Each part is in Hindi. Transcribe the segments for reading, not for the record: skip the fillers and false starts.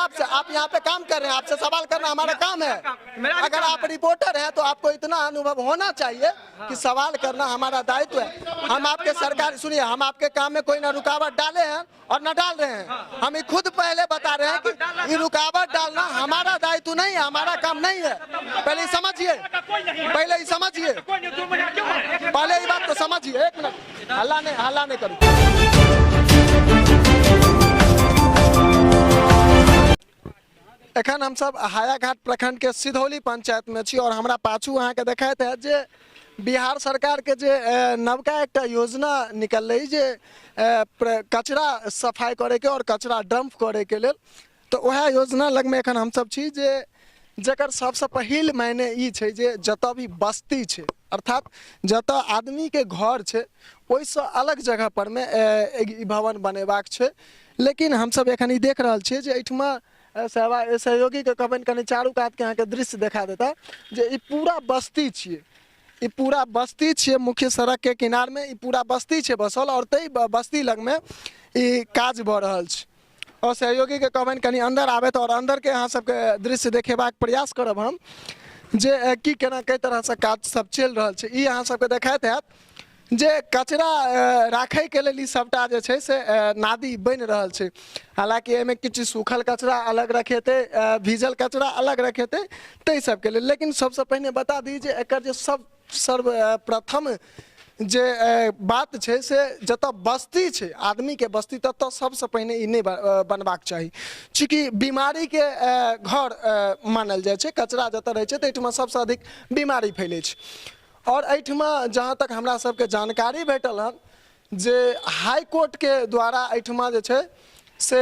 आपसे, आप यहाँ पे काम कर रहे हैं, आपसे सवाल करना हमारा काम है। अगर आप रिपोर्टर हैं तो आपको इतना अनुभव होना चाहिए कि सवाल करना हमारा दायित्व है। हम आपके सरकार, सुनिए, हम आपके काम में कोई ना रुकावट डाले हैं और न डाल रहे हैं। हम खुद पहले बता रहे हैं कि ये रुकावट डालना हमारा दायित्व नहीं है, हमारा काम नहीं है। पहले ही समझिए, पहले ही समझिए, पहले ही बात तो समझिए। एक मिनट, हल्ला नहीं करूँ। एखन हम सब हायाघाट प्रखंड के सिधौली पंचायत में छी और हमरा पाछू अहाँ के देखाइत है जे बिहार सरकार के जे नवका एक योजना निकल जे कचरा सफाई करे के और कचरा डंप करे के लेल, तो वह योजना लग में एखन हम सब छी जे जकर सबसे पहिल मायने ई छै जे जतऽ भी बस्ती छै, अर्थात जतऽ आदमी के घर छै ओइसँ अलग जगह पर में एक भवन बनेबाक छै। लेकिन हम सब एखन ई देख रहल छियै जे एहिठमा सहयोगी के कहबनि कनि चारू कात के अहाँ के दृश्य देखा देता जे ई पूरा बस्ती छियै, ई पूरा बस्ती छियै, मुख्य सड़क के किनार में ई पूरा बस्ती छै बसल और तई बस्ती लग में ई काज भऽ रहल छै। और सहयोगी के कहबनि कनि अंदर आबे और अंदर के अहाँ सबके दृश्य देखेबाक प्रयास करब हम जे की केना कई तरह से काज सब चल रहल छै। ई अहाँ सबके देखाइत हैत जे कचरा राखे के लेल ई सबटा जे छै से नादी बनि रहल छै। हालांकि एहिमे किछु सूखल कचरा अलग रखेते, भीजल कचरा अलग रखेते ताहि सबके लेल। लेकिन सबसे पहिने बता दी जे एकर जे सर्वप्रथम जे बात छै से जतऽ बस्ती छै, आदमी के बस्ती, ततऽ सबसे पहिने ई नहीं बनबाक चाही, चूँकि बीमारी के घर मानल जाइ छै। कचरा जतऽ रहै छै तहिठमा सबसे अधिक बीमारी फैलै छै। और एहिठमा जहाँ तक हमरा सबके जानकारी भेटल हन जे हाई कोर्ट के द्वारा एहिठमा जे छै से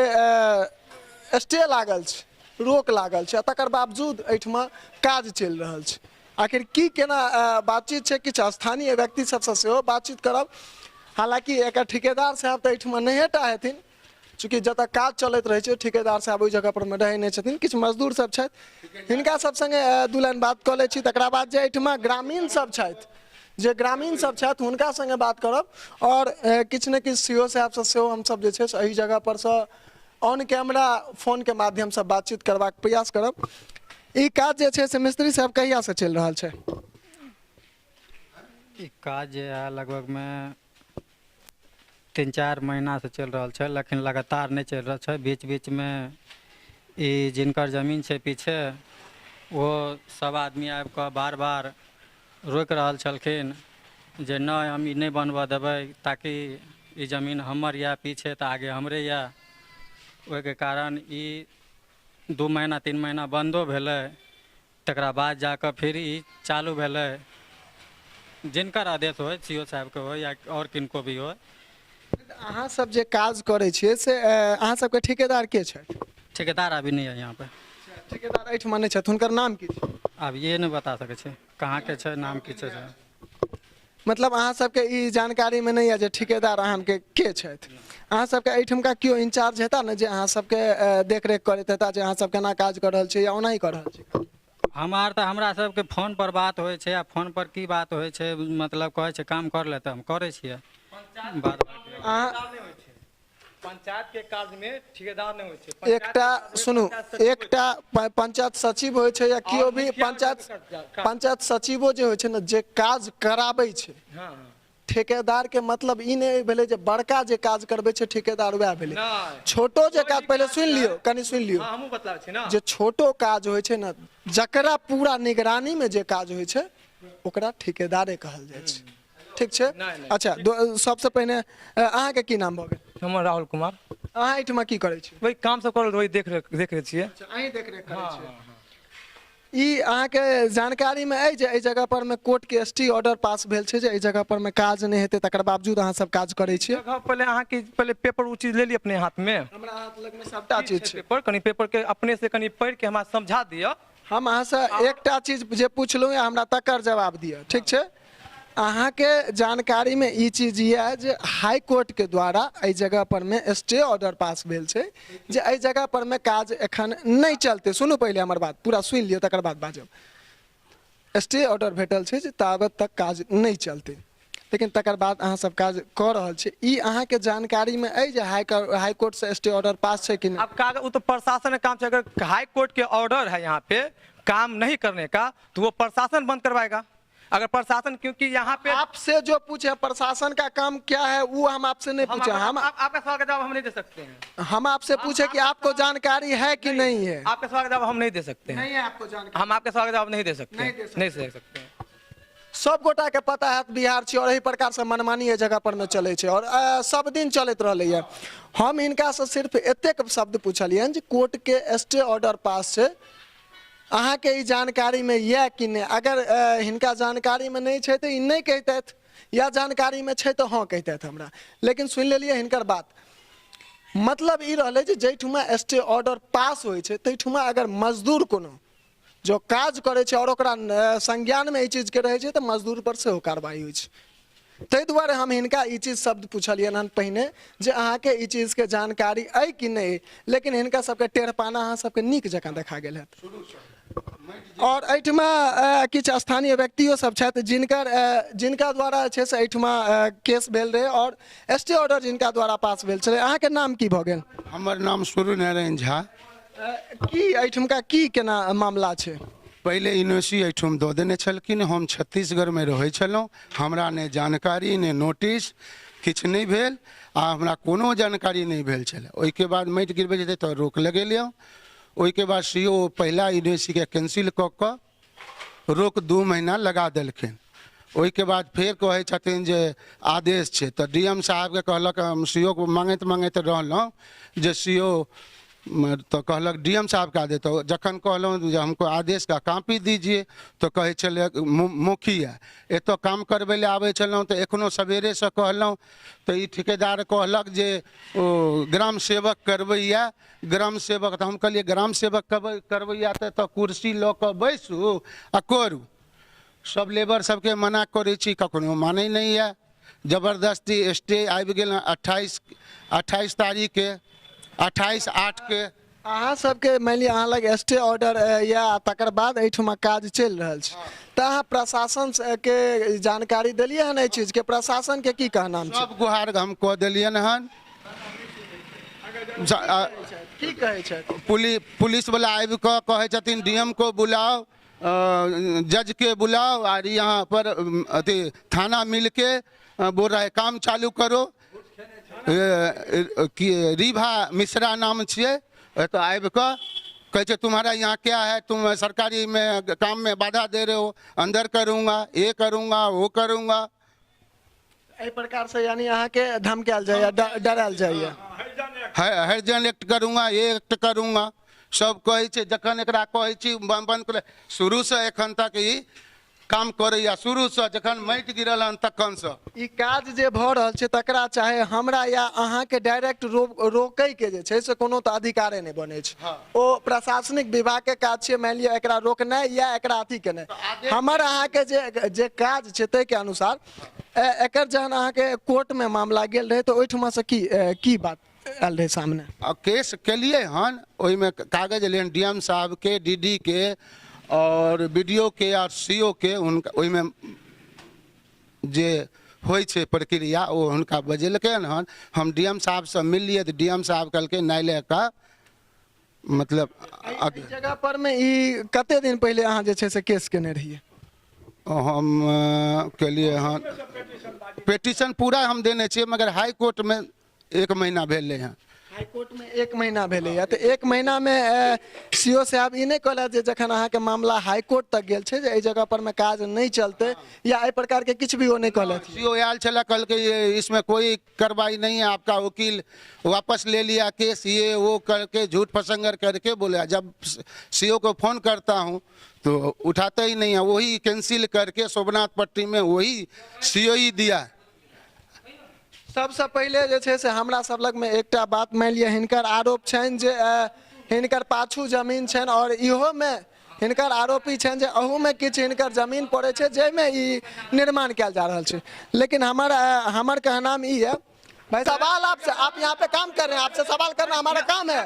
स्टे लागल छै, रोक लागल छै, तकर बावजूद एहिठमा काज चलि रहल छै। आखिर की केना बातचीत छै, किछु स्थानीय व्यक्ति सबसे सेहो बातचीत करब। हालांकि एकर ठेकेदार साहब तऽ एहिठमा नहिटा हेथिन, चूँकि जतऽ काज चलैत रहै छै ठेकेदार साहब ओहि जगह पर में रहै नहि छथिन, किछु मजदूर सब छथि, हिनका सब संगे दू लाइन बात कऽ लै छी। तकरा बाद जे एहिठमा ग्रामीण सब छथि, जे ग्रामीण सब छथि हुनका संगे बात करब और किछु ने किछु सीओ साहब से सेहो हमसब जे छै से एहि जगह पर से ऑन कैमरा फोन के माध्यम से बातचीत करबाक प्रयास करब। ई काज जे छै से मिस्त्री साहब कहिया से चल रहल छै? ई काज जे है लगभग में 3-4 महीना से चल रहा है, लेकिन लगातार नहीं चल रहा है। बीच बीच में ये जिनकर जमीन है पीछे वो सब आदमी आबि कऽ बार बार रोकि रहल छलखिन जे नहीं हम ई नहीं बनबऽ देबै, ताकि ई जमीन हमर या पीछे तो आगे हमरे या। ओहिके कारण ई 2 महीना 3 महीना बंदो भेलै, तकरा बाद जाकर फिर ई चालू भेलै। जिनकर आदेश हो, सीओ साहब के हो या और किनको भी हो। अहाँ सब जे काज करे छियै से अहाँ सबके ठेकेदार के छै? ठेकेदार अभी नहीं है यहाँ पे। ठेकेदार एहिठमा नहि छथि, हुनकर नाम की छै? अब ये नहीं बता सके छे कहाँ के छै, नाम की छै। मतलब अहाँ सबके ई जानकारी में नहीं है जे ठेकेदार अहाँ के छथि? अहाँ सबके एहिठमका केओ इंचार्ज हेता ने जे अहाँ सबके देखरेख करैत हेता जे अहाँ सब केना काज कर रहल छै या ओनाही कर रहल छै? हमार तो हमरा सबके फोन पर बात होय छै, आ फोन पर की बात होय छै, मतलब कहे छै काम कर लेते हम करे छियै। पंचायत के काज में ठेकेदार नहीं होय छै। एकटा सुनू, एकटा पंचायत सचिव होय छै या केओ भी पंचायत सचिवो जे होय छै ने जे काज कराबै छै, ठेकेदार के मतलब ई नहीं भेलै जे बड़का जे काज करबै छै ठेकेदार वह भेलै। छोटो जे काज, पहले सुन लियो, कनि सुन लियो, हमहू बताबै छी ना, जे छोटो काज होय छै ना, जकरा पूरा निगरानी में जे काज होय छै ओकरा ठेकेदारे कहल जाइ छै। ठीक छै? अच्छा, सबसे पहिने अहाँ के की नाम भऽ गेल? हमर राहुल कुमार। अहाँ एहिठमा की करै छी? वही काम सब करल, वही देख रहे छियै। अच्छा, अहीं देखरेख करै छियै। ई अहाँ के जानकारी में अइ जे एहि जगह पर में कोर्ट के स्टे ऑर्डर पास भेल छै जे एहि जगह पर में काज नहीं हेतै, तकर बावजूद अहाँ सब काज करै छियै? पहले अहाँ के पहले पेपर उ चीज ले ली अपने हाथ में। हमरा हाथ लग में सबटा चीज छै। पेपर कनी पेपर के अपने से कनी पढ़ के हमरा समझा दिया। हम अहाँ से एकटा चीज जे पूछलहुँ हमरा तकर जवाब दिअ, ठीक छै? अहाँ के जानकारी में ई चीज ये जे हाई कोर्ट के द्वारा एहि जगह पर में स्टे ऑर्डर पास भेल छै जे एहि जगह पर में काज एखन नहीं चलते। सुनू पहले हमर बात पूरा सुन लियो तकर बाद बाजब। स्टे ऑर्डर भेटल छै जे ताबत तक काज नहीं चलते। लेकिन तकर बाद अहाँ सब काज कऽ रहल छी। ई अहाँके जानकारी में अइ जे हाई कोर्ट से स्टे ऑर्डर पास है कि नहीं? अब कागज वो तो प्रशासन का काम है। अगर हाई कोर्ट के ऑर्डर है यहाँ पे काम नहीं करने का तो वो प्रशासन बंद करवाएगा। अगर प्रशासन, क्योंकि यहाँ पे आपसे जो पूछे प्रशासन का काम क्या है वो हम आपसे नहीं पूछे। हम आपका सवाल का जवाब हम नहीं दे सकते हैं। हम आपसे पूछे कि आपको जानकारी है कि नहीं है। आपके सवाल का जवाब हम नहीं दे सकते हैं। नहीं है आपको जानकारी? हम आपके सवाल का जवाब नहीं दे सकते, नहीं दे सकते। नहीं दे सकते हैं। सब गोटा के पता है बिहार छी और यही प्रकार से मनमानी ये जगह पर में चले छे और सब दिन चलत रहले है। हम इनका से सिर्फ एतेक शब्द पूछलिए जे कोर्ट के स्टे ऑर्डर पास से अहाँ के ई जानकारी में यह कि नहीं। अगर हिनका जानकारी में नहीं छे तो ई नहीं कहते, या जानकारी में छे तो हाँ कहते हमरा। लेकिन सुन लेलिए हिनकर बात, मतलब ई रहले जे जैठुमा स्टे ऑर्डर पास होय छे तैठुमा अगर मजदूर कोनो जो काज करे छे और ओकरा संज्ञान में ई चीज के रहे छे तो मजदूर पर से कार्रवाई होय छे। ताहि दुआरे हम हिनका ई चीज शब्द पूछलियन हन पहिने जे अहाँ के ई चीज के जानकारी अइ कि नहीं। लेकिन हिनका सबके टेढ़पाना अहाँ सबके नीक जकाँ देखा गेल है। और एहिठमा किछु स्थानीय व्यक्तियों सब छथि जिनका द्वारा छै से एहिठमा केस भेल रहे और स्टे ऑर्डर जिनका द्वारा पास भेल छलै। अहाँके नाम की भऽ गेल? हमर नाम सूर्य नारायण झा। की एहिठुमका की केना मामला छै? पहले यूनिवर्सिटी एहिठुम दऽ देने छलखिन। हम छत्तीसगढ़ में रहै छलहुँ, हमरा ने जानकारी ने नोटिस किछु नहीं भेल आ हमरा कोनो जानकारी नहीं भेल छलै। ओहिके बाद माटि गिरबै जेतै तऽ रोक लगेलियौ। ओहिके बाद सीओ पहला यूनिवर्सिटी के कैंसिल कऽ कऽ रोक 2 महीना लगा देलखिन। ओहिके बाद फिर कहै छथिन जे आदेश छै तऽ डीएम साहब के कहलक, हम सीओ को मांगैत रहलहुँ जे सीओ तो कहलक डीएम साहब का दे। तो जखन कहलहुँ जे हमको आदेश का कापी दीजिए तो कहे चले मुखिया एतो काम करबै ले आबै छलहुँ तो एखनो सवेरे से कहलहुँ तो ई ठेकेदार कहलक जे ओ ग्राम सेवक करबैया। ग्राम सेवक तो हम कहलिए ग्राम सेवक करबैया तो कुर्सी लऽ कऽ बैसू आ करू। सब लेबर सबके मना करै छी, कखनो मानै नहीं है। जबरदस्ती स्टे आबि गेल 28 तारीख के, 28/8 के। अहाँ सबके मान लिअ अहाँ लग स्टे ऑर्डर या तकर बाद एहिठुमा काज चलि रहल छै तऽ अहाँ प्रशासन के जानकारी देलिए हन एहि चीज के? प्रशासन के की कहनाम छै? सब गुहार हम कऽ देलियन हन। की कहै छै? पुलिस वाला आबि कऽ कहै छथिन डीएम को बुलाओ, जज के बुलाओ और यहाँ पर अथी थाना मिल के बोल रहा है काम चालू करो। रीभा मिश्रा नाम छे। तो आबि कऽ कहै छै तुम्हारा यहाँ क्या है, तुम सरकारी में काम में बाधा दे रहे हो, अंदर करूँगा, ये करूँगा, वो करूँगा। एहि प्रकार से यानी अहाँ के धमकायल जाइए, डरायल जाइए। हरिजन एक्ट करूँगा, ये एक्ट करूँगा, सब कहै छै। जखन एकरा कहै छी बंद कर, शुरू से एखन तक ई काम करैया। शुरू से जखन माटि गिरल हन तखन से ई काज जे भऽ रहल छै तकरा चाहे हमरा या अहाँ के डायरेक्ट रोकै के जे छै से कोनो तऽ अधिकारे नहीं बने छै। ओ प्रशासनिक विभाग के काज छै मान लिअ एकरा रोकनाइ या एकरा अथी केनाइ। हमर अहाँ के जे काज छै ताहि के अनुसार एकर जहन अहाँ के कोर्ट में मामला गेल रहे तो ओहिठमा से की बात आयल रहे सामने? केस केलिए हन, ओहिमे कागज लेन डीएम साहब के, डीडी के और बीडीओ के और सीओ के। उनका ओहिमे जे होइ छै प्रक्रिया ओ हुनका बजेलकैन हन। हम डीएम साहब से मिलिए तो डीएम साहब कहलकै न्यायालय का मतलब जगह पर में ई कते दिन पहले अहाँ जे छै से केस केने रहिए? हम केलिए हन पेटिशन पूरा हम देने छियै, मगर हाई कोर्ट में 1 महीना भेले हैं। हाई कोर्ट में 1 महीना भेले है तो 1 महीना में सीओ साहब ई नहीं कहला जे जखन अहाँ के मामला हाई कोर्ट तक गेल छै जे एहि जगह पर में काज नहीं चलते या एहि प्रकार के किछु भी वो नहीं कहले? सीओ आयल छला, कहलकै इसमें कोई कार्रवाई नहीं है, आपका वकील वापस ले लिया केस, ये वो करके झूठ फसंगर करके बोला। जब सीओ को फोन करता हूँ तो उठाता ही नहीं है। वही कैंसिल करके सोमनाथ पट्टी में वही सीओ ही दिया। सबसे पहले जे छै से हमरा सब लग में एकटा बात मान लिअ हिनकर आरोप छनि जे हिनकर पाछू जमीन छनि और इहो में हिनकर आरोपी छनि जे अहू में किछु हिनकर जमीन पड़े छै जाहिमे ई निर्माण कयल जा रहल छै। लेकिन हमर कहनाम ई है भाई सवाल आपसे, आप यहाँ पे काम कर रहे हैं, आपसे सवाल करना हमारा काम है।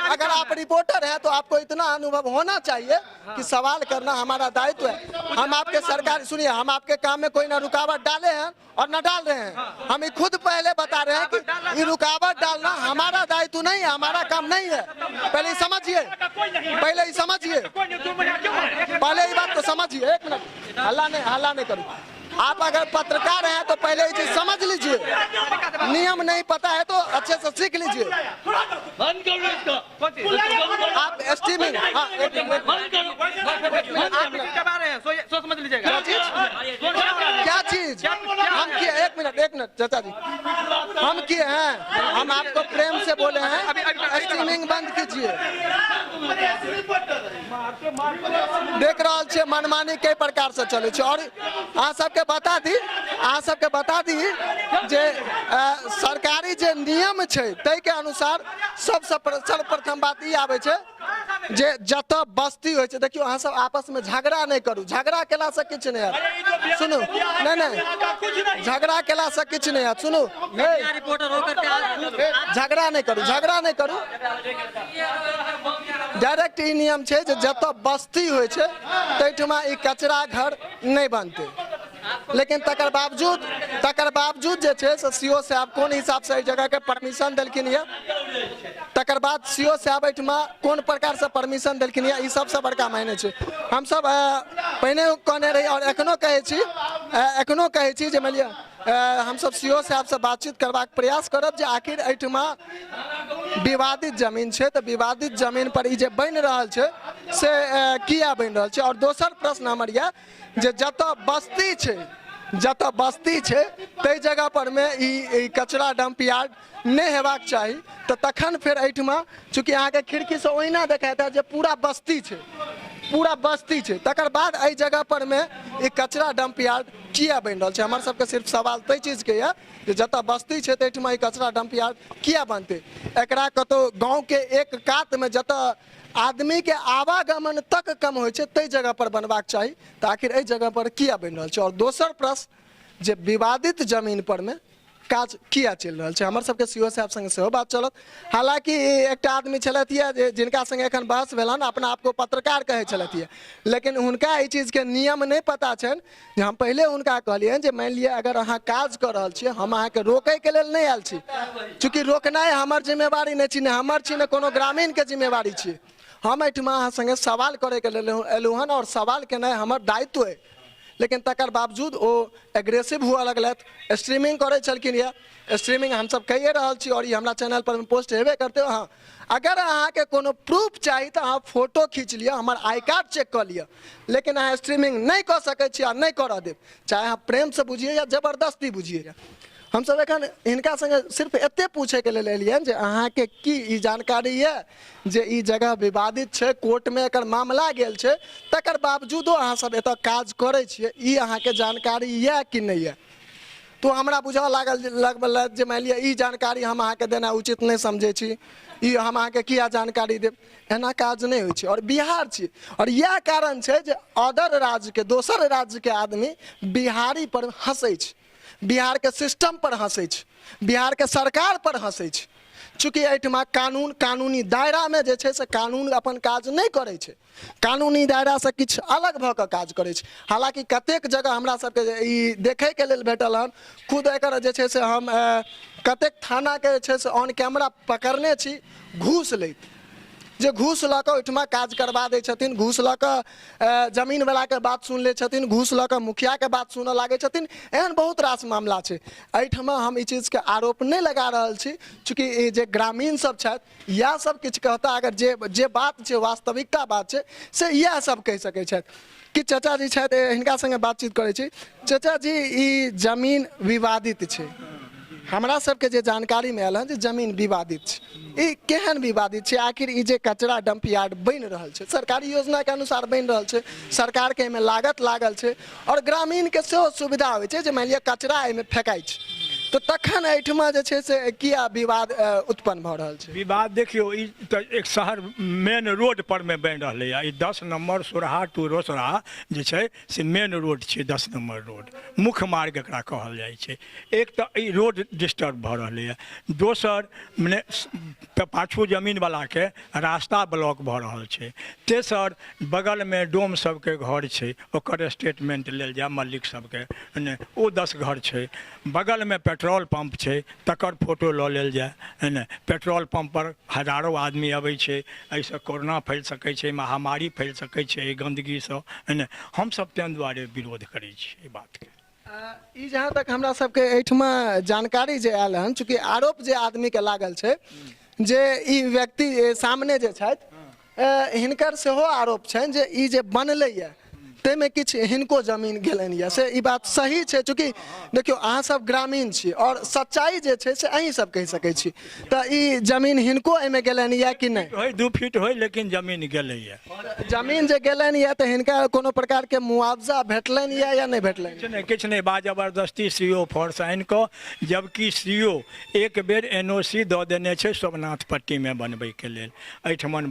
अगर आप रिपोर्टर हैं तो आपको इतना अनुभव होना चाहिए कि सवाल करना हमारा दायित्व है। हम आपके सरकार, सुनिए, हम आपके काम में कोई ना रुकावट डाले हैं और न डाल रहे हैं। हम खुद पहले बता रहे हैं कि ये रुकावट डालना हमारा दायित्व नहीं है, हमारा काम नहीं है। पहले ही समझिए, पहले ही समझिए, पहले ही बात तो समझिए। एक मिनट, हल्ला नहीं करूँ। आप अगर पत्रकार हैं तो पहले ये चीज समझ लीजिए। नियम नहीं पता है तो अच्छे से सीख लीजिए। आप स्ट्रीमिंग, हाँ, सोच समझ लीजिएगा। क्या चीज हम किए? एक मिनट चाचा जी, हम किए हैं, हम आपको प्रेम से बोले हैं स्ट्रीमिंग बंद कीजिए। देख रहा छे मनमानी कई प्रकार से चले छे। और अहाँ सबके बता दी जे सरकारी जे नियम छै तै के अनुसार सबसे सर्वप्रथम बात ई आबै छै जे जत बस्ती होइ छै, देखियो अहाँ सब आपस में झगड़ा नहीं करू। झगड़ा केला से किछ नहीं है, सुनू, नहीं झगड़ा केला से किछ नहीं है, सुनू, झगड़ा नहीं करू। डायरेक्ट ई नियम छै जे जत बस्ती होइ छै तैठमा ई कचरा घर नहीं बनते। लेकिन तकर बावजूद जे छै से सीओ साहब कोन हिसाब से एहि जगह के परमिशन देलखिन ये, तकर बाद सीओ साहब एहिठमा कोन प्रकार से परमिशन देलखिन ये, ई सबसे बड़का मायने छै। हम सब पहिने कहने रही और एखनो कहै छी जे मानि लिअ हम सब सीओ साहब से बातचीत करबाक प्रयास करब जे आखिर एहिठमा विवादित जमीन छै तऽ विवादित जमीन पर ई जे बनि रहल छै से किया बनि रहल छै। और दोसर प्रश्न हमर यऽ जे जतऽ बस्ती छै तै जगह पर में ई कचरा डंप यार्ड नहीं हेबाक चाही। तो तखन फिर एहिठमा चूँकि अहाँके खिड़की से ओहिना देखाइत है जे पूरा बस्ती छै, तकर बाद एहि जगह पर में ई कचरा डंप यार्ड किया बनि रहल छै। हमर सबके सिर्फ सवाल तै चीज के यऽ जे जतऽ बस्ती छै तैठमा ई कचरा डंप यार्ड किया बनतै। एकरा कतौ गाँव के एक कात में जतऽ आदमी के आवागमन तक कम होइ छै तै जगह पर बनबाक चाही, तऽ आखिर एहि जगह पर किया बनि रहल छै। और दोसर प्रश्न जे विवादित जमीन पर में काज किया चलि रहल छै, हमर सबके सीओ साहब संगे सेहो बात चलत। हालांकि एकटा आदमी छलथि जे जिनका संगे एखन बहस भेल हन, अपना आपको पत्रकार कहै छलथि, लेकिन हुनका एहि चीज के नियम नहीं पता छनि। जे हम पहले हुनका कहलियनि जे मानि लिअ अगर अहाँ काज कर रहल छियै, हम अहाँके रोकै के लेल नहीं आयल छी, चूँकि रोकनाइ हमर जिम्मेवारी नहीं छी, ने हमर छी ने कोनो ग्रामीण के जिम्मेवारी छी। हम एहिठमा अहाँ संगे सवाल करे के लेल एलहुँ हन और सवाल केनाइ हमर दायित्व है। लेकिन तकर बावजूद वो एग्रेसिव हुआ लगलत, स्ट्रीमिंग करे छलखिन या स्ट्रीमिंग हम सब कहिए रहल छी और ये हमरा चैनल पर पोस्ट हेबे करते हो। हाँ, अगर अहाँ के कोनो प्रूफ चाहिए तो अहाँ फोटो खींच लिया, हमार आई कार्ड चेक कर लिया, लेकिन अहाँ स्ट्रीमिंग नहीं कर सकै छी आ नहीं कर देब, चाहे अहाँ प्रेम से बुझिए या जबरदस्ती बुझिए। हम सब एखन हिनका संगे सिर्फ एते पूछे के लेल एलियन जे अहाँ के की ई जानकारी है जे ई जगह विवादित छै, कोर्ट में एकर मामला गेल छै, तकर बावजूदो अहाँ सब एतऽ काज करै छियै, ई अहाँ के जानकारी है कि नहीं है। तो हमरा बुझा लागल जे मान लिअ ई जानकारी हम अहाँ के देना उचित नहीं समझे छी, ई हम अहाँ के किया जानकारी देब, एना काज नहीं होइ छै। और बिहार छी और यह कारण छै जे अदर राज्य के, दोसर राज्य के आदमी बिहारी पर हंसै छै, बिहार के सिस्टम पर हंसै छै, बिहार के सरकार पर हंसै छै। चूँकि एहिठमा कानूनी दायरा में जे छै से कानून अपन काज नहीं करै छै, कानूनी दायरा से किछ अलग भऽ कऽ काज करै छै। हालांकि कतेक जगह हमरा सबके ई देखै के लेल भेटल हन, खुद एकर जे छै से हम कतेक थाना के जे छै से ऑन कैमरा पकड़ने छी घूस लैत, जे घूस लऽ कऽ ओहिठमा काज करवा दै छथिन, घूस लऽ कऽ जमीन वाला के बात सुन लै छथिन, घूस लऽ कऽ मुखिया के बात सुनऽ लागै छथिन। एहन बहुत रास मामला छै। एहिठमा हम ई चीज के आरोप नहीं लगा रहल छी, चूँकि ई जे ग्रामीण सब छथि इएह सब किछु कहता, अगर जे बात छै वास्तविकता बात छै से इएह सब कहि सकै छथि। कि चाचा जी छथि, हिनका संगे बातचीत करै छी। चाचा जी, ई जमीन विवादित छै, हमरा सबके जे जानकारी में आयल है जे जमीन विवादित छै, ई केहन विवादित छै? आखिर ई जे कचरा डंप यार्ड बनि रहल छै सरकारी योजना के अनुसार बनि रहल छै, सरकार के एहिमे लागत लागल छै और ग्रामीण के सेहो सुविधा होइ छै जे मान लिअ कचरा एहिमे फेंकाइ छै, तो तखन एहिठमा जे छै से किया विवाद उत्पन्न भऽ रहल छै? विवाद देखियो, ई तऽ एक शहर मेन रोड पर में बनि रहलैए। ई 10 नंबर सोरहा टू रोसड़ा जे छै से मेन रोड छै, 10 नंबर रोड, मुख्य मार्ग एकरा कहल जाइ छै। एक तऽ ई रोड डिस्टर्ब भऽ रहलैए, दोसर मने पाछू जमीनवलाके रास्ता ब्लॉक भऽ रहल छै, तेसर बगलमे डोम सबके घर छै, ओकर स्टेटमेंट लेल जाय मलिक सबके ने, ओ 10 घर छै। बगलमे पेट्रोल पंप छै, तकर फोटो लऽ लेल जाय है ने। पेट्रोल पंप पर हजारों आदमी अबै छै, एहिसँ कोरोना फैल सकै छै, महामारी फैल सकै छै एहि गन्दगीसँ है ने। हमसब ताहि दुआरे विरोध करै छी एहि बातके। ई जहाँ तक हमरा सबके एहिठमा जानकारी जे आयल हन, चूँकि आरोप जे आदमीके लागल छै जे ई व्यक्ति सामने जे छथि हिनकर सेहो आरोप छनि जे ई जे बनलैए ताहिमे किछु हिनको जमीन गेलनि यऽ, से ई बात सही छै? चूँकि देखियौ अहाँ सब ग्रामीण छी और सच्चाई जे छै से अहीं सब कहि सकै छी, तऽ ई जमीन हिनको एहिमे गेलनि यऽ कि नहीं? होय 2 फीट होय लेकिन जमीन गेलैए। जमीन जे गेलनि यऽ तऽ हिनका कोनो प्रकारके मुआवजा भेटलनि यऽ या नहीं भेटलनि? किछु नहीं, बा जबरदस्ती सीओ फोर्स आनि कऽ, जबकि सीओ एक बेर एनओसी दऽ देने छै सोमनाथ पट्टीमे बनबैके लेल, एहिठमन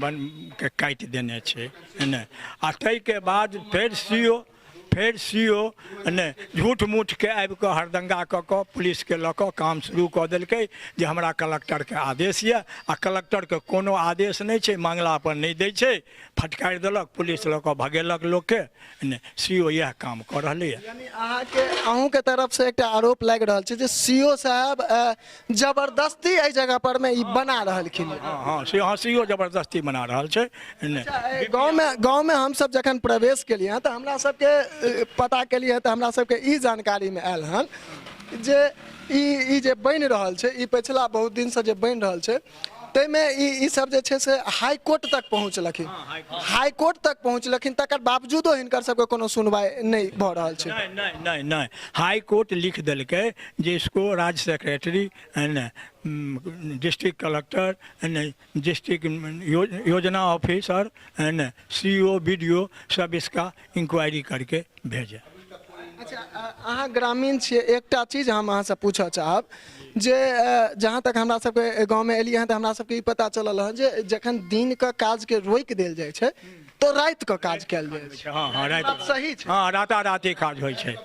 के काटि देने छै ने। आ ताहिके बाद फेर सीओ ने झूठ मूठ के आबि कऽ हरदंगा कऽ कऽ पुलिसके लऽ कऽ काम शुरू कऽ देलकै जे हमरा कलेक्टरके आदेश यऽ, आ कलेक्टरके कोनो आदेश नहि छै, मांगला पर नहि दै छै, फटकारि देलक, पुलिस लऽ कऽ भगेलक लोकके ने। सीओ इएह काम कऽ रहलैए। यानी अहूँके तरफ से एकटा आरोप लागि रहल छै जे सीओ साहब जबरदस्ती एहि जगह पर में ई बना रहलखिन? हाँ, सीओ जबरदस्ती बना रहल छै ने। गाँव में हम सब जखन प्रवेश केलिए तऽ हमरा सबके पता केलिए तऽ हमरा सबके ई जानकारी में आयल हन जे ई जे बनि रहल छै, ई पिछला बहुत दिन से जे बनि रहल छै, ताहिमे ई सब जे छै से हाई कोर्ट तक पहुँचलखिन। हाई कोर्ट तक पहुँचलखिन, तकर बावजूदो हिनकर सबके कोनो सुनवाई नहीं भऽ रहल छै। नहीं, हाई कोर्ट लिख देलकै जे इसको राज्य सेक्रेटरी ने, डिस्ट्रिक्ट कलेक्टर ने, डिस्ट्रिक्ट योजना ऑफिसर ने, सीओ बीडीओ सब इसका इंक्वायरी करके भेजे। अच्छा, अहाँ ग्रामीण छियै, एकटा चीज हम अहाँसँ पूछऽ चाहब जे जहाँ तक हमरा सबके गाँव में एलियै हँ तऽ हमरा सबके ई पता चलल हँ जे जखन दिन के काज के रोकि देल जाइ छै तो राति के काज कयल जाइ छै। हाँ, राति सही छै? हाँ, राताराति काज होइ छै।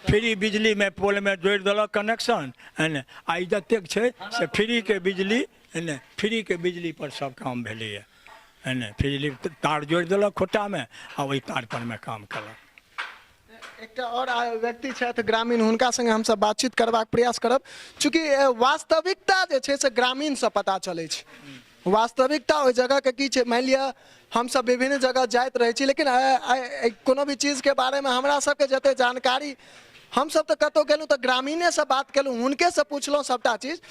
फ्री बिजली में पोल में जोड़ि देलक कनेक्शन है ने, आ जतेक छै से फ्री के बिजली है ने, फ्री के बिजली पर सब काम भेलैए है ने। बिजली तार जोड़ि देलक खोटा में आ ओहि तार पर में काम कयलक। एकटा और व्यक्ति छथि ग्रामीण, हुनका संगे हमसब बातचीत करबाक प्रयास करब, चूँकि वास्तविकता जे छै से ग्रामीण से पता चलै छै। वास्तविकता ओहि जगह के की छै, मान लिअ हमसब विभिन्न जगह जाइत रहै छी, लेकिन कोनो भी चीज के बारे में हमरा सबके जते जानकारी, हमसब तऽ कतहु गेलहुँ तऽ ग्रामीणे से बात केलहुँ, हुनके से पुछलहुँ सबटा चीज।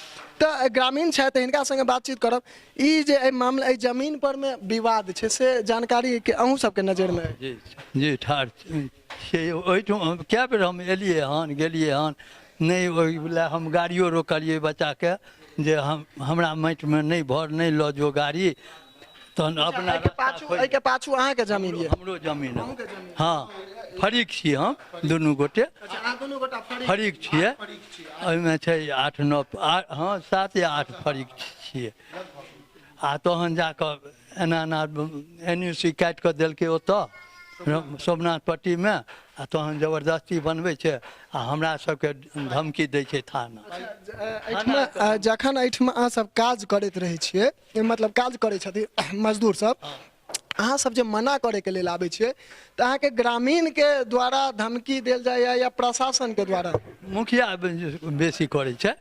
तऽ ग्रामीण छथि, हिनका संगे बातचीत करब। ई जे एहि मामला, एहि जमीन पर में विवाद छै, से जानकारी के अहूँ सबके नजर में? जी ठार छै। ओहिठाम कए बेर हम एलियै हन, गेलियै हन, नहीं ओहि लए हम गाड़ियो रोकलियै बच्चाके जे हमरा माटिमे नहीं भर, नहीं लऽ जो गाड़ी, तहन अपना एहिके पाछू अहाँके जमीन यऽ? हमरो जमीन है। हाँ, फरीक छियै हम दुनू गोटे, फरीक छियै। ओहिमे छै 8-9, हाँ 7 या 8 फरीक छियै। आ तहन जाकऽ एना एनयूसी काटि कऽ देलकै ओतऽ सोमनाथ पट्टी में, आ तहन जबरदस्ती बनबै छै आ हमरा सबके धमकी दै छै थाना। जखन एहिठमा अहाँ सब काज करैत रहै छियै, मतलब काज करै छथिन मजदूर सब, अहाँ सब जे मना करे के लेल आबै छियै तऽ अहाँके ग्रामीण के द्वारा धमकी देल जाइए या प्रशासन के द्वारा? मुखिया बेसी करै छै,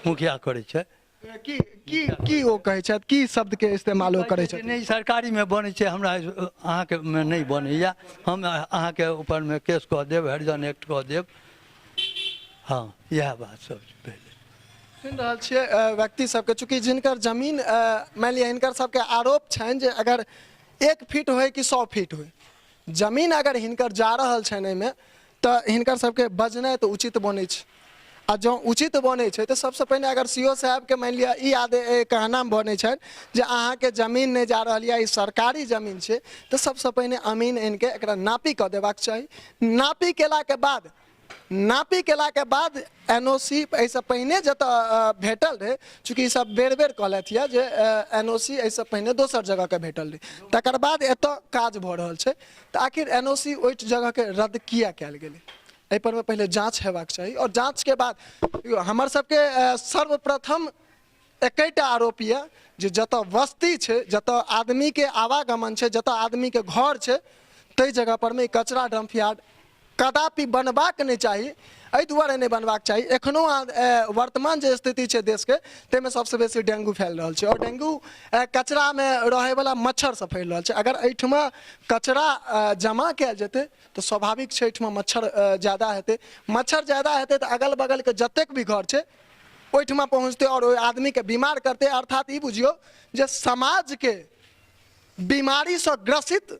मुखिया करै छै। की ओ कहै छथि, की शब्द के इस्तेमाल ओ करै छथि? नहीं, सरकारी में बनै छै, हमरा अहाँके में नहीं बनैया, हम अहाँके ऊपर में केस कऽ देब, हरिजन एक्ट कऽ देब। हाँ, यह बात सब भेलै। सुनि रहल छियै व्यक्ति सबके, चूँकि जिनकर जमीन मान लिअ हिनकर सबके आरोप छनि जे अगर 1 फीट होय कि 100 फीट होय, जमीन अगर हिनकर जा रहल छनि एहिमे तऽ हिनकर सबके बजनाइ तऽ उचित बनै छै। आ जँ उचित बनै छै तऽ सबसे पहिने अगर सीओ साहब के मान लिअ ई कहना बनै छै जे अहाँके जमीन नहीं जा रही है, ई सरकारी जमीन छै, तऽ सबसे पहिने अमीन इनके एकरा नापी कऽ देबाक चाही। नापी केला के बाद नापी केलाके बाद NOC एहिसँ पहिने जतऽ भेटल रहै, चूँकि ई सब बेर बेर कहलथि यऽ जे NOC एहिसँ पहिने दोसर जगहके भेटल रहै, तकर बाद एतऽ काज भऽ रहल छै, तऽ आखिर NOC ओहि जगहके रद्द किया कयल गेलै, एहि परमे पहिले जाँच हेबाक चाही। और जाँचके बाद हमर सबके सर्वप्रथम एकैटा आरोप यऽ जे जतऽ बस्ती छै, जतऽ आदमीके आवागमन छै, जतऽ आदमीके घर छै, ताहि जगह परमे ई कचरा डंप यार्ड कदापि बनबाक नहीं चाही। एहि दुआरे नहीं बनबाक चाही, एखनो वर्तमान जे स्थिति छै देशके, ताहिमे सबसे बेसी डेंगू फैल रहल छै, और डेंगू कचरामे रहैवला मच्छरसँ फैल रहल छै। अगर एहिठमा कचरा जमा कयल जेतै तऽ स्वाभाविक छै एहिठमा मच्छर ज्यादा हेतै, मच्छर ज्यादा हेतै तऽ अगल बगलके जतेक भी घर छै ओहिठमा पहुँचतै और ओहि आदमीके बीमार करतै। अर्थात ई बुझियौ जे समाजके बीमारीसँ ग्रसित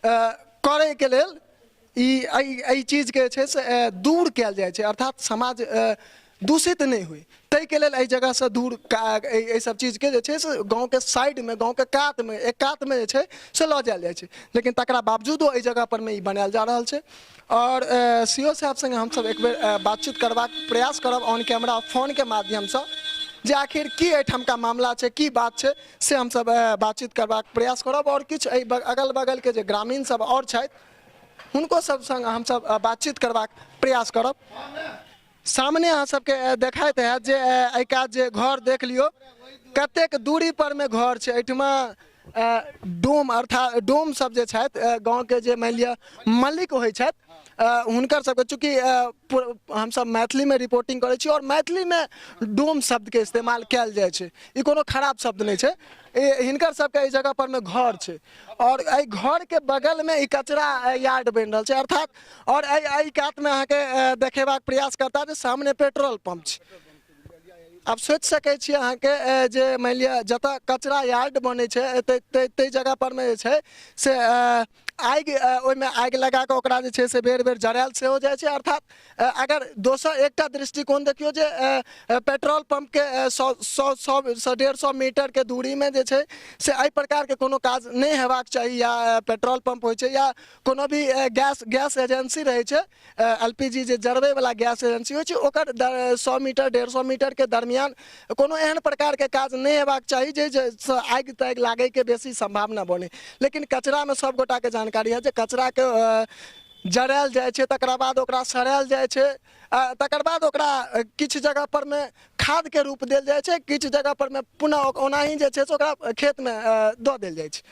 करैके लेल ई चीजके छै से दूर कयल जाइ छै, अर्थात समाज दूषित नहीं हुई, ताहिके लेल एहि जगहसँ दूर एहि सब चीजके जे छै से गाँवके साइडमे, गाँवके कातमे, एक कातमे जे छै से लऽ जायल जाइ छै, लेकिन तकरा बावजूदो एहि जगह परमे ई बनायल जा रहल छै। और CO साहब संगे हमसब एक बेर बातचीत करबाक प्रयास करब ऑन कैमरा फोनके माध्यमसँ, जे आखिर की एहिठामका मामला छै, की बात छै, से हमसब बातचीत करबाक प्रयास करब। और किछु एहि अगल बगलके जे ग्रामीण सब और छथि हुनको सब संग हमसब बातचीत करबाक प्रयास करब। सामने अहाँ सबके देखाइत हैत जे एहि कात जे घर देख लियौ कतेक दूरी पर में घर छै। एहिठमा डोम अर्थात डोम सब जे छथि गाँवके जे मानि लिअ मलिक होइ छथि, हुनकर सबके चूँकि हमसब मैथिलीमे रिपोर्टिंग करै छी और मैथिलीमे डोम शब्दके इस्तेमाल कयल जाइ छै, ई कोनो खराब शब्द नहीं छै। हिनकर सबके एहि जगह पर में घर छै और एहि घर के बगल में ई कचरा यार्ड बनि रहल छै, अर्थात और एहि कात में अहाँके देखेबाक प्रयास करता जे सामने पेट्रोल पंप छै। आप सोचि सकै छियै अहाँके जे मानि लिअ जतऽ कचरा यार्ड बनै छै ताहि जगह पर में जे छै से आगि, ओहिमे आगि लगा कऽ ओकरा जे छै से बेर बेर जरायल सेहो जाइ छै। अर्थात अगर दोसर एकटा दृष्टिकोण देखियौ जे पेट्रोल पंप के 100-150 मीटर के दूरी में जे छै से एहि प्रकार के कोनो काज नहीं हेबाक चाही, या पेट्रोल पंप होइ छै या कोनो भी गैस एजेंसी रहै छै, LPG जे जरबै वाला गैस एजेंसी होइ छै, ओकर 100 मीटर 150 मीटर के दरमियान कोनो एहन प्रकार के काज नहीं हेबाक चाही जे आगि तागि लागै के बेसी संभावना बने। लेकिन कचरा में सब गोटा के जानकारी है जे कचरा के जरायल जाइ छै, तकरा बाद ओकरा सड़ायल जाइ छै, तकर बाद ओकरा किछु जगह पर में खाद के रूप देल जाइ छै, किछु जगह पर में पुनः ओनाही जे छै से ओकरा खेत में दऽ देल जाइ छै।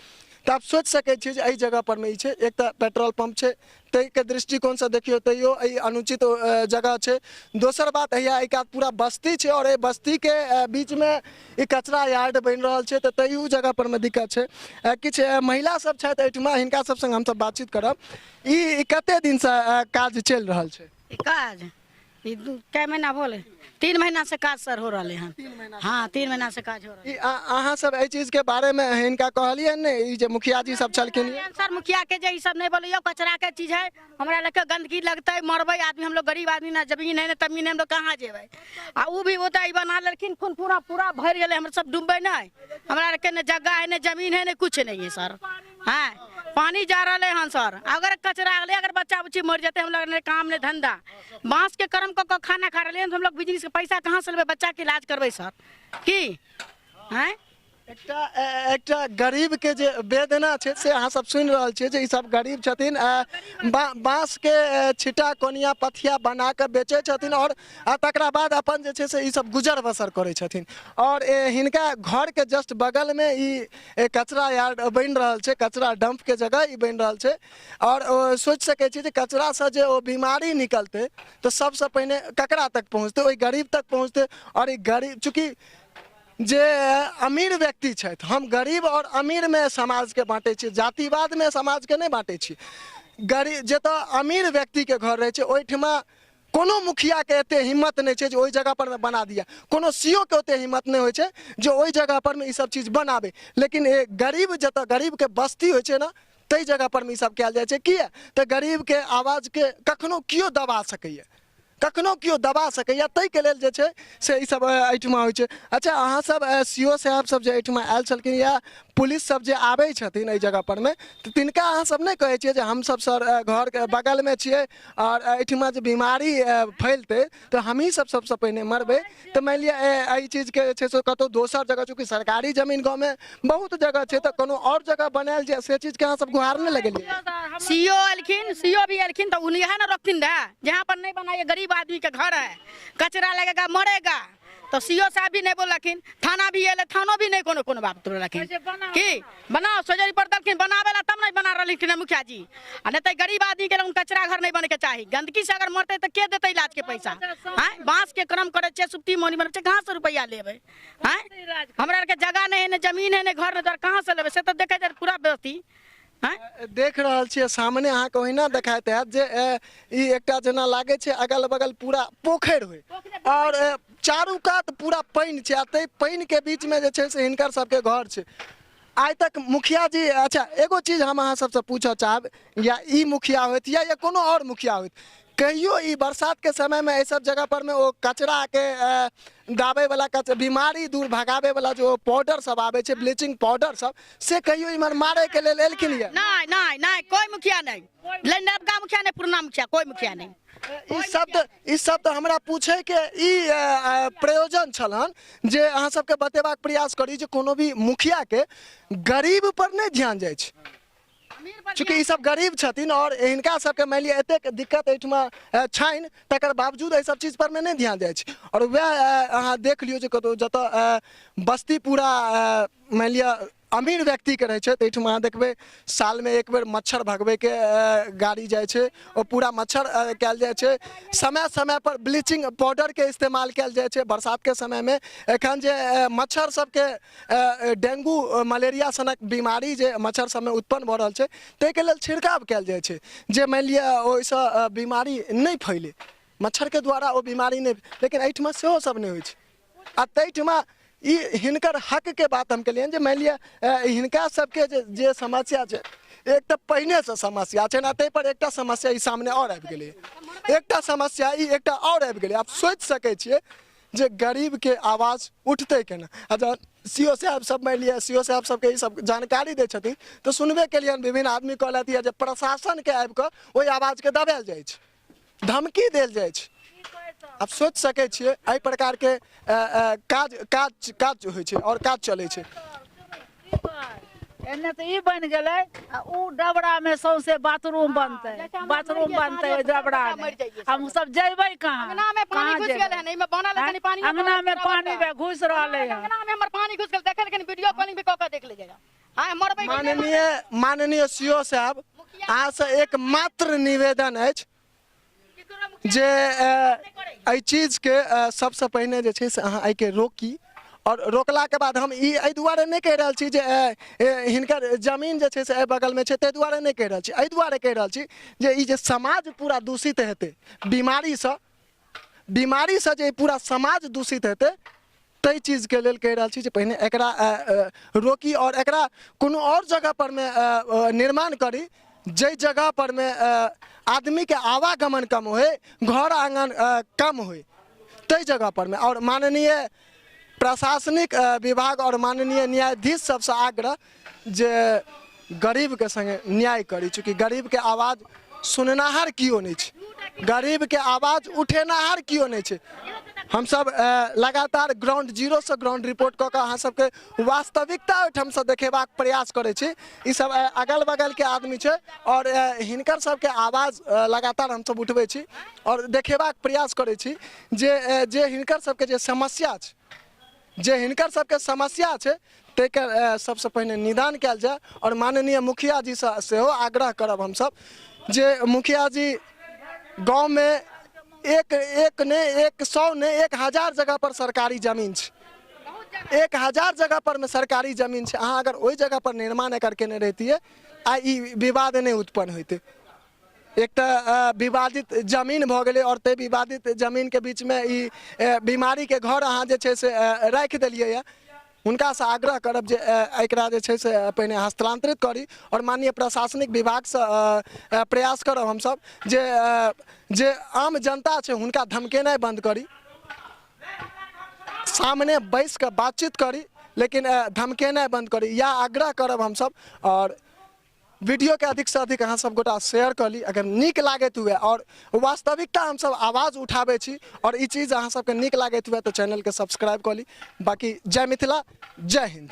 तऽ आप सोचि सकै छियै जे एहि जगह पर में ई छै, एक तऽ पेट्रोल पंप छै, ताहिके दृष्टिकोणसँ देखियौ तैयो ई अनुचित जगह छै। दोसर बात हैया एहि कात पूरा बस्ती छै और एहि बस्तीके बीचमे ई कचरा यार्ड बनि रहल छै, तऽ तैयो जगह पर में दिक्कत छै। किछु महिला सब छथि एहिठमा, हिनका सब संग हमसब बातचीत करब। ई कते दिनसँ काज चलि रहल छै? काज कै महीना बोले 3 महीना से काज सर हो रहा है। हाँ 3 महीना से काज हो रहा है। अहाँ सब एहि चीज के बारे में हिनका कहलिए ने, ई जे मुखिया जी सब छलखिन सर, मुखिया के जे ई सब नहीं बोलियो, कचरा के चीज है, हमरा लगे गंदगी लगता है, मरबे आदमी, हम लोग गरीब आदमी ना, जमीन है ना तमीन है, हम लोग कहाँ जेबे? आ उ भी होता है बना लेकिन खून पूरा भर गए, हम सब डूबे ना, हमरा लगे न जगह है न जमीन है न कुछ नहीं है सर। हाँ पानी जा रहा है सर, अगर कचरा अगले अगर बच्चा बच्ची मर जाते, हम लोग ने काम ने धंधा, बांस के कर्म को खाना खा रहे हैं, हम लोग बिजनेस के पैसा कहाँ से लेबे, बच्चा के इलाज करबे सर की? हैं एकटा गरीब के जे वेदना छै से अहाँ सब सुनि रहल छियै जे ई सब गरीब छथिन, बाँस के छिटा कोनिया पथिया बना के बेचै छथिन और तकरा बाद अपन जे छै से ई सब गुजर बसर करै छथिन। और हिनका घर के जस्ट बगल में ई कचरा यार्ड बनि रहल छै, कचरा डंप के जगह ई बनि रहल छै। और सोचि सकै छियै जे कचरा से जे ओ बीमारी निकलतै तऽ सबसँ पहिने ककरा तक पहुँचतै? ओहि गरीब तक पहुँचतै। और ई गरीब चूँकि जे अमीर व्यक्ति छथि, हम गरीब और अमीर में समाज के बांटे छी, जातिवाद में समाज के नहीं बांटे छी। गरीब जतऽ अमीर व्यक्ति के घर रहे छै ओहिठमा कोनो मुखिया के एते हिम्मत नहीं छै जे ओहि जगह पर में बना दिया, कोनो CO के ओते हिम्मत नहीं होइ छै जे ओहि जगह पर में ई सब चीज बनाबे। लेकिन गरीब जतऽ गरीब के बस्ती होइ छै ना, ताहि जगह पर में ई सब कयल जाइ छै। किया तऽ गरीब के आवाज के कखनो कियो दबा सकैया, कखनो कियो दबा सकैया, ताहिके लेल जे छै से ई सब एहिठमा होइ छै। अच्छा अहाँ सब CO साहब सब जे एहिठमा आयल छलखिन या पुलिस सब जे आबै छथिन एहि जगह पर में तो तिनका अहाँ सब नहीं कहै छियै जे हम सब सर घर के बगल में छियै और एहिठमा जे बीमारी फैलते तो हमही सब सबसे पहिने मरबै। तो मान लिअ एहि चीज के जे छै से कतौ दोसर जगह चूँकि सरकारी जमीन गाँव में बहुत जगह छै तो कोनो और जगह बनायल जाय से चीज के अहाँ सब गुहार नहीं लगेलियै? सीओ एलखिन, सीओ भी एलखिन तो उन्हें है ना रखतीन रहे जहाँ पर नहीं बनाइए, गरीब आदमी के घर है, कचरा लगेगा मरेगा। तो सीओ साहब भी नहीं बोलखिन, थाना भी एले, थानो भी नहीं कोनो कोनो बात तोड़लखिन कि बनाओ सोजरी पर दलखिन बनावे ला, तब नहीं बना रहलखिन मुखिया जी। आ नहीं तो गरीब आदमी के लिए कचरा घर नहीं बने के चाहिए। गंदगी से अगर मरते तो के देते इलाज के पैसा? हैं बांस के क्रम करे छे, सुप्ती मोनी बने छे, कहां से रुपया लेबे? हैं हमरा के जगह नहीं है, न जमीन है, न घर न द्वार, कहां से लेबे? से तो देखे जाए पूरा व्यवस्थी देख रहल छियै सामने अहाँ के ओहिना देखाइत हैत जे ई एकटा जेना लागे छै अगल बगल पूरा पोखरि होय और चारू कात पूरा पानि छै आ तै पानि के बीच में जे छै से हिनकर सबके घर छै। आइ तक मुखिया जी, अच्छा एगो चीज हम अहाँ सबसे पूछऽ चाहब, या ई मुखिया होइत या कोनो और मुखिया होइत, कहियो ई बरसात के समय में ऐ सब जगह पर में ओ कचरा के दाबे वाला बीमारी दूर भगावे वाला जो पाउडर सब आवे छै, ब्लीचिंग पाउडर सब, से कहियो इमहर मारे के लेल एलखिन या? नहीं नहीं नहीं, कोई मुखिया नहीं, नवका मुखिया नहीं, पुरना मुखिया, कोई मुखिया नहीं। ई शब्द हमरा पूछे के ई प्रयोजन छलन जे अहाँ सबके बतेबाक प्रयास करी जे कोनो भी मुखिया के गरीब पर नहीं ध्यान जाइ छै, चूँकि ई सब गरीब छथिन और हिनका सबके मान लिअ एतेक दिक्कत एहिठमा छनि तकर बावजूद एहि सब चीज पर में नहीं ध्यान जाइ छै। और वह अहाँ देख लियौ जे कतौ जतऽ बस्ती पूरा मान लिअ अमीर व्यक्ति के रहे छै तो अहाँ देखबै साल में एक बेर मच्छर भगबै के गाड़ी जाइ छै, और पूरा मच्छर कयल जाइ छै। समय समय पर ब्लीचिंग पाउडर के इस्तेमाल कयल जाइ छै। बरसात के समय में एखन जे मच्छर सबके डेंगू मलेरिया सनक बीमारी जे मच्छर सब में उत्पन्न भऽ रहल छै ताहि के लेल छिड़काव कयल जाइ छै जे मान लिअ ओहिसँ बीमारी नहीं फैले, मच्छर के द्वारा ओ बीमारी नहीं, लेकिन एहिठमा सेहो सब नहीं होइ छै। आ ताहिठमा ई हिनकर हक के बात हम केलियन जे मान लिअ हिनका सबके जे समस्या छै, एक तो पहिने से समस्या छै ना, ताहि पर एकटा समस्या ई सामने और आबि गेलै, एकटा समस्या ई एकटा और आबि गेलै। आप सोचि सकै छियै जे गरीब के आवाज उठते केना? अच्छा सीओ साहब सब मान लिअ सीओ साहब सबके ई सब जानकारी दै छथिन तो सुनबे केलियन, विभिन्न आदमी कहलथि जे प्रशासन के आबि कऽ ओहि आवाज के दबायल जाइ छै, धमकी देल जाइ छै। आप सोच सकै छियै एहि प्रकार के काज होइ छै और काज चलै छै। एने तो ई बन गेलै आ ऊ डबरा में सौंसे बाथरूम बनतै, बाथरूम बनतै ओइ डबरा में, हम सब जेबै कहाँ? अंगना में पानी घुस गेल है, नहीं में बनल है, पानी अंगना में पानी में घुस रहले है, अंगना में हमर पानी घुस गेल, देखे लेकिन वीडियो कॉलिंग पे कऽ देख लीजिएगा। हां मरबै। माननीय सीओ साहब अहाँ से एक मात्र निवेदन अछि जे एहि चीज के सबसे पहिने जे छै से अहाँ एहि के रोकी, और रोकला के बाद हम ई एहि दुआरे नहीं कहि रहल छी जे हिनकर जमीन जे छै से एहि बगल में छै ताहि दुआरे नहीं कहि रहल छी, एहि दुआरे कहि रहल छी जे ई जे समाज पूरा दूषित हेतै बीमारी से जे पूरा समाज दूषित हेतै ताहि चीज के लेल कहि रहल छी जे पहिने एकरा रोकी और एकरा कोनो और जगह पर में निर्माण करी जै जगह पर में आदमी के आवागमन कम होए, घर आंगन कम होए, ताहि जगह पर में। और माननीय प्रशासनिक विभाग और माननीय न्यायाधीश सबसे आग्रह जे गरीब के संगे न्याय करी, चूँकि गरीब के आवाज सुननाहार कियो नहीं छै, गरीब के आवाज उठेनाहार कियो नहीं छै। हम सब लगातार ग्राउंड जीरो से ग्राउंड रिपोर्ट कऽ अहाँ सबके वास्तविकता ओहिठाम से देखेबाक प्रयास करै छी। ई सब अगल बगल के आदमी छै और हिनकर सबके आवाज लगातार हम सब उठबै छी और देखेबाक प्रयास करै छी जे हिनकर सबके जे समस्या छै, जे हिनकर सबके समस्या छै ताहिके सबसे पहिने निदान कयल जाय। और माननीय मुखिया जी से सेहो आग्रह करब हम सब जे मुखिया जी गाँव में एक 100 ने 1000 जगह पर सरकारी जमीन छै, 1000 जगह पर में सरकारी जमीन छै, अहाँ अगर ओहि जगह पर निर्माण एकर केने रहतियै आ ई विवाद नहीं उत्पन्न होइते। एकटा विवादित जमीन भऽ गेलै और ते विवादित जमीन के बीच में ई बीमारी के घर अहाँ जे छै से राखि देलियै है। हुनका से आग्रह करब जे एकरा जे छै से पहिने हस्तांतरित करी और माननीय प्रशासनिक विभाग से प्रयास करब हम सब जे आम जनता छै हुनका धमकेनाइ बंद करी, सामने बैस के बातचीत करी लेकिन धमकेनाइ बंद करी, या आग्रह करब हम सब। और वीडियो के अधिक से अधिक अहाँ सब गोटा शेयर कर ली अगर नीक लागत हुए, और वास्तविकता हम सब आवाज उठाबे छी, और ई चीज अहाँ सबके नीक लागत हुए तो चैनल के सब्सक्राइब कर ली। बाकी जय मिथिला, जय हिंद।